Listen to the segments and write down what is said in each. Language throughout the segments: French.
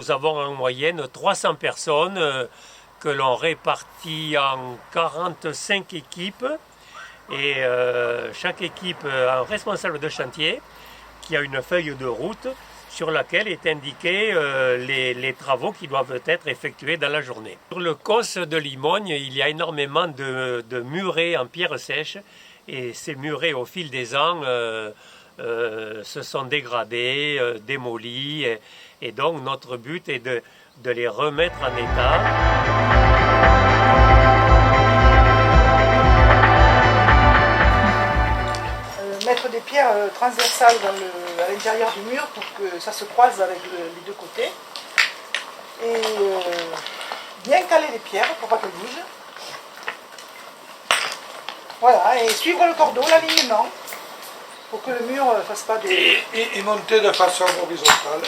nous avons en moyenne 300 personnes que l'on répartit en 45 équipes. Et chaque équipe a un responsable de chantier qui a une feuille de route sur laquelle est indiqué les travaux qui doivent être effectués dans la journée. Sur le COS de Limogne, il y a énormément de murets en pierre sèche et ces murets au fil des ans se sont dégradés, démolis et donc notre but est de les remettre en état. Mettre des pierres transversales à l'intérieur du mur pour que ça se croise avec les deux côtés. Et bien caler les pierres pour pas qu'elles bougent. Voilà, et suivre le cordeau, l'alignement, pour que le mur ne fasse pas des... Et monter de façon horizontale.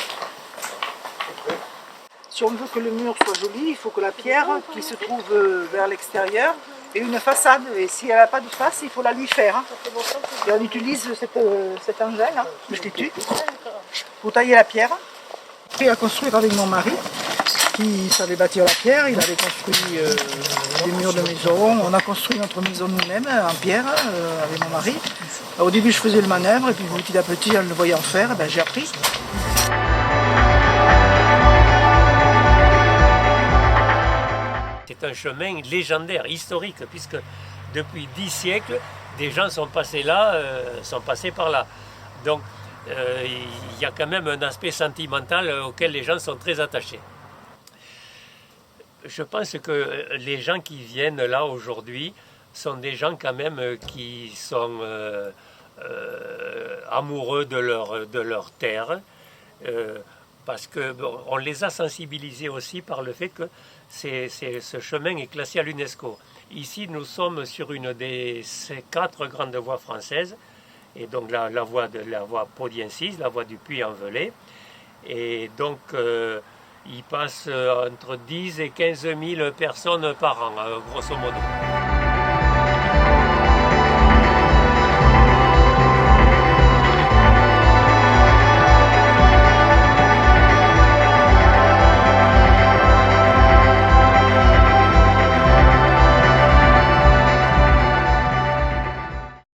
Si on veut que le mur soit joli, il faut que la pierre qui se trouve vers l'extérieur ait une façade. Et si elle n'a pas de face, il faut la lui faire. Et on utilise cet engin, là, je t'ai tué, pour tailler la pierre. J'ai à construire avec mon mari, qui savait bâtir la pierre. Il avait construit des murs de maison. On a construit notre maison nous-mêmes en pierre avec mon mari. Au début, je faisais le manœuvre, et puis petit à petit, en le voyant faire, j'ai appris. C'est un chemin légendaire, historique, puisque depuis 10 siècles, des gens sont passés là, sont passés par là. Donc il y a quand même un aspect sentimental auquel les gens sont très attachés. Je pense que les gens qui viennent là aujourd'hui sont des gens quand même qui sont amoureux de leur terre, parce qu'on les a sensibilisés aussi par le fait que ce chemin est classé à l'UNESCO. Ici, nous sommes sur une des 4 grandes voies françaises, et donc la voie Pau-Diensis, la voie du Puy-en-Velay. Et donc, il passe entre 10 et 15 000 personnes par an, grosso modo.